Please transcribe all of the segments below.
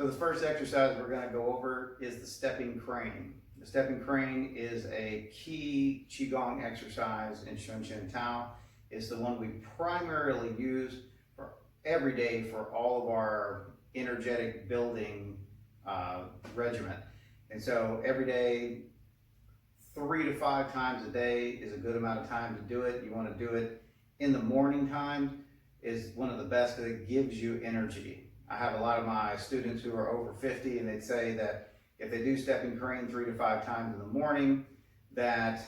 So the first exercise we're going to go over is the stepping crane. The stepping crane is a key Qigong exercise in Shun Shin Tao. It's the one we primarily use for every day for all of our energetic building regimen. And so every day, 3 to 5 times a day is a good amount of time to do it. You want to do it in the morning time is one of the best because it gives you energy. I have a lot of my students who are over 50 and they'd say that if they do stepping crane 3 to 5 times in the morning, that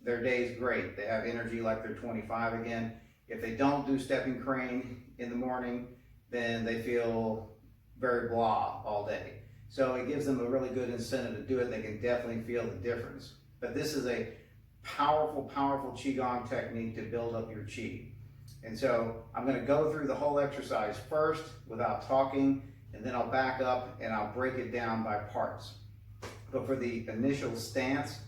their day's great. They have energy like they're 25 again. If they don't do stepping crane in the morning, then they feel very blah all day. So it gives them a really good incentive to do it. They can definitely feel the difference. But this is a powerful, powerful Qigong technique to build up your Qi. And so I'm going to go through the whole exercise first without talking, and then I'll back up and I'll break it down by parts. But for the initial stance,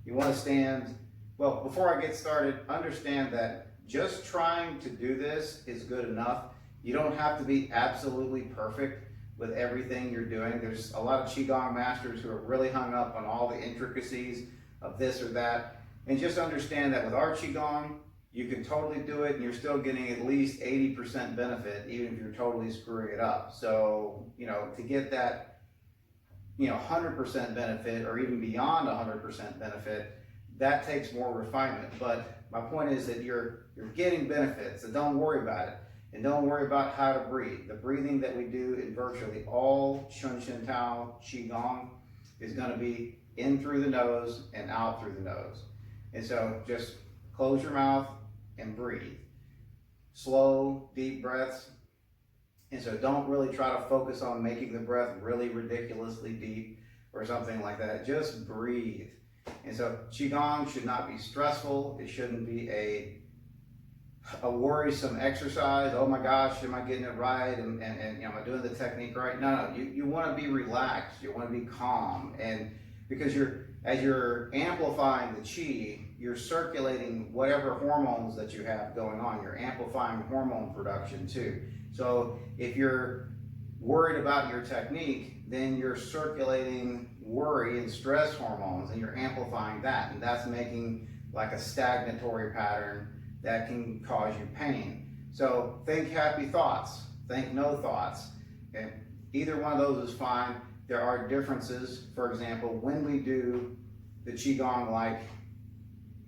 you want to stand, well, before I get started, understand that just trying to do this is good enough. You don't have to be absolutely perfect with everything you're doing. There's a lot of Qigong masters who are really hung up on all the intricacies of this or that. And just understand that with our Qigong, you can totally do it and you're still getting at least 80% benefit, even if you're totally screwing it up. So, to get that, 100% benefit or even beyond 100% benefit, that takes more refinement. But my point is that you're getting benefits, so don't worry about it. And don't worry about how to breathe. The breathing that we do in virtually all Shun Shin Tao Qigong is going to be in through the nose and out through the nose. And so just close your mouth and breathe. Slow, deep breaths. And so don't really try to focus on making the breath really ridiculously deep or something like that. Just breathe. And so Qigong should not be stressful. It shouldn't be a worrisome exercise. Oh my gosh, am I getting it right? And am I doing the technique right? No, you want to be relaxed. You want to be calm. And because as you're amplifying the Qi, you're circulating whatever hormones that you have going on. You're amplifying hormone production too. So if you're worried about your technique, then you're circulating worry and stress hormones and you're amplifying that. And that's making like a stagnatory pattern that can cause you pain. So think happy thoughts, think no thoughts. Okay? Either one of those is fine. There are differences. For example, when we do the Qigong like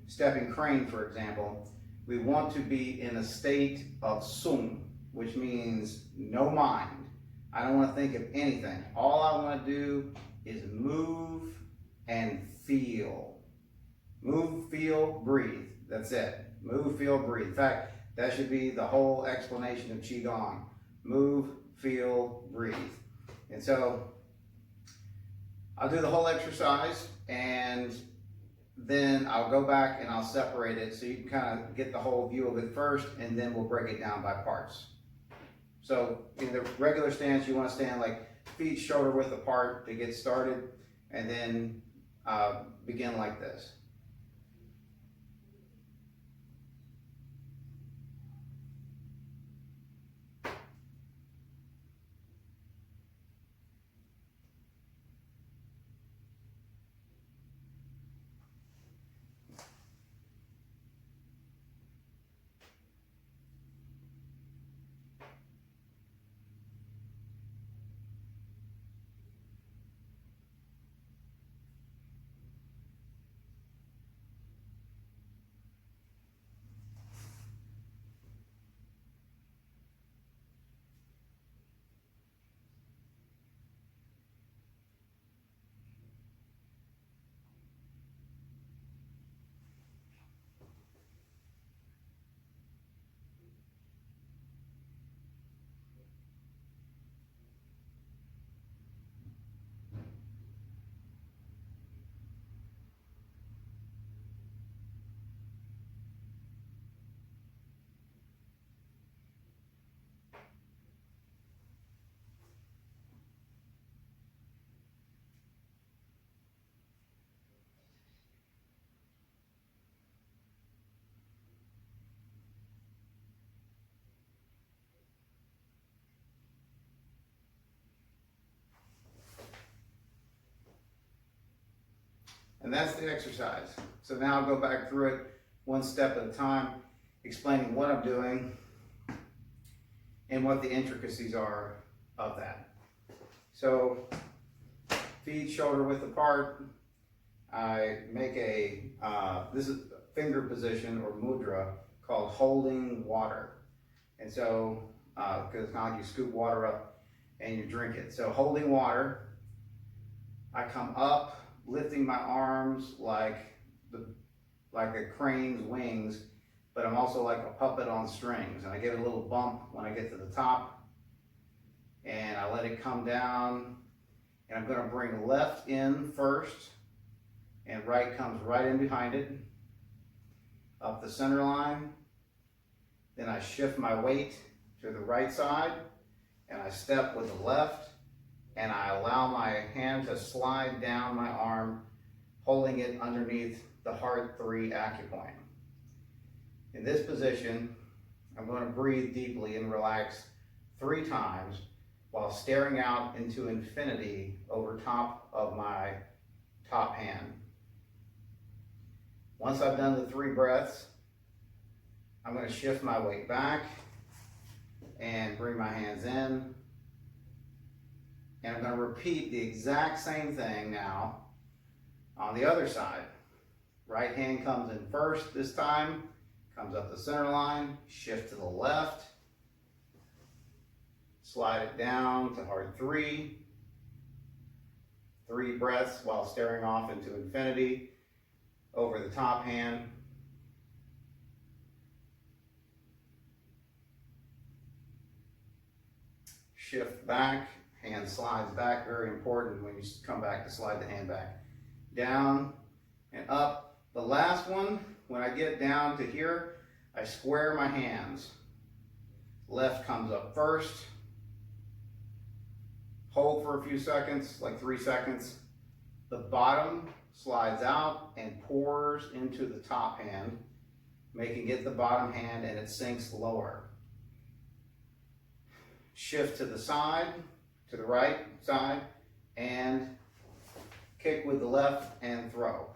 stepping crane, for example, we want to be in a state of sung, which means no mind. I don't want to think of anything. All I want to do is move and feel. Move, feel, breathe. That's it. Move, feel, breathe. In fact, that should be the whole explanation of Qigong. Move, feel, breathe. And so I'll do the whole exercise and then I'll go back and I'll separate it so you can kind of get the whole view of it first, and then we'll break it down by parts. So in the regular stance, you want to stand like feet shoulder width apart to get started, and then begin like this. And that's the exercise. So now I'll go back through it one step at a time, explaining what I'm doing and what the intricacies are of that. So feet shoulder width apart. I make this is a finger position or mudra called holding water. And so, because it's not like you scoop water up and you drink it. So holding water, I come up, lifting my arms like a crane's wings, but I'm also like a puppet on strings. And I get a little bump when I get to the top, and I let it come down. And I'm going to bring left in first, and right comes right in behind it, up the center line. Then I shift my weight to the right side, and I step with the left, and I allow my hand to slide down my arm, holding it underneath the heart 3 acupoint. In this position, I'm going to breathe deeply and relax 3 times while staring out into infinity over top of my top hand. Once I've done the 3 breaths, I'm going to shift my weight back and bring my hands in. And I'm going to repeat the exact same thing now on the other side. Right hand comes in first this time, comes up the center line, shift to the left, slide it down to heart 3. 3 breaths while staring off into infinity over the top hand. Shift back, hand slides back, very important when you come back to slide the hand back. Down and up. The last one, when I get down to here, I square my hands. Left comes up first. Hold for a few seconds, like 3 seconds. The bottom slides out and pours into the top hand, making it the bottom hand, and it sinks lower. Shift to the side, to the right side, and kick with the left and throw.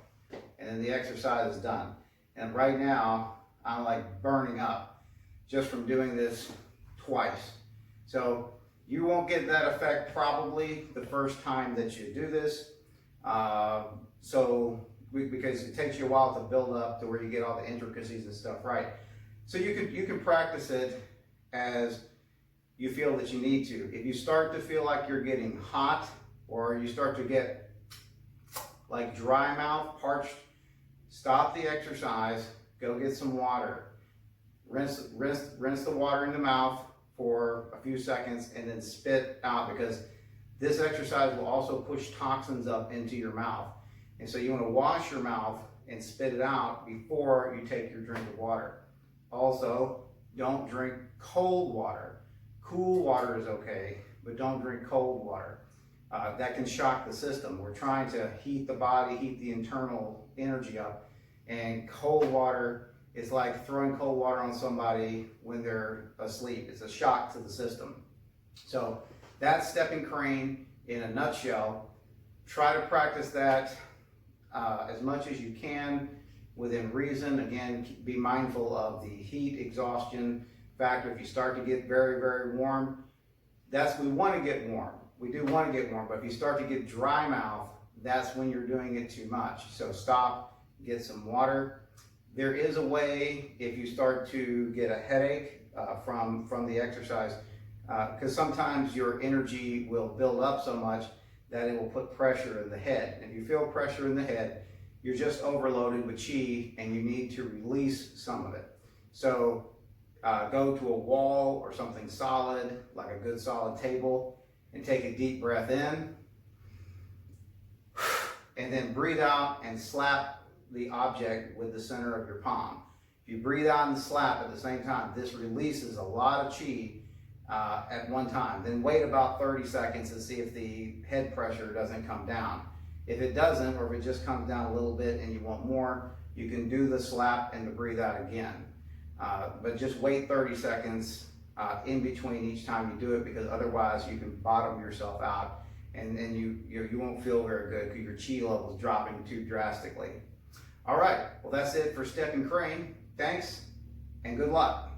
And then the exercise is done. And right now, I'm like burning up just from doing this twice. So you won't get that effect probably the first time that you do this. Because it takes you a while to build up to where you get all the intricacies and stuff right. So you can practice it as you feel that you need to. If you start to feel like you're getting hot, or you start to get like dry mouth, parched, stop the exercise, go get some water. Rinse the water in the mouth for a few seconds and then spit out, because this exercise will also push toxins up into your mouth. And so you want to wash your mouth and spit it out before you take your drink of water. Also, don't drink cold water. Cool water is okay, but don't drink cold water. That can shock the system. We're trying to heat the body, heat the internal energy up, and cold water is like throwing cold water on somebody when they're asleep. It's a shock to the system. So that's stepping crane in a nutshell. Try to practice that as much as you can within reason. Again, be mindful of the heat exhaustion factor. If you start to get very, very warm, we want to get warm. We do want to get warm, but if you start to get dry mouth, that's when you're doing it too much. So stop, get some water. There is a way, if you start to get a headache from the exercise, because sometimes your energy will build up so much that it will put pressure in the head. And if you feel pressure in the head, you're just overloaded with chi and you need to release some of it. So go to a wall or something solid, like a good solid table, and take a deep breath in. And then breathe out and slap the object with the center of your palm. If you breathe out and slap at the same time, this releases a lot of chi at one time. Then wait about 30 seconds and see if the head pressure doesn't come down. If it doesn't, or if it just comes down a little bit and you want more, you can do the slap and the breathe out again. But just wait 30 seconds in between each time you do it, because otherwise you can bottom yourself out and then you won't feel very good because your chi level is dropping too drastically. All right, well that's it for step and crane. Thanks and good luck.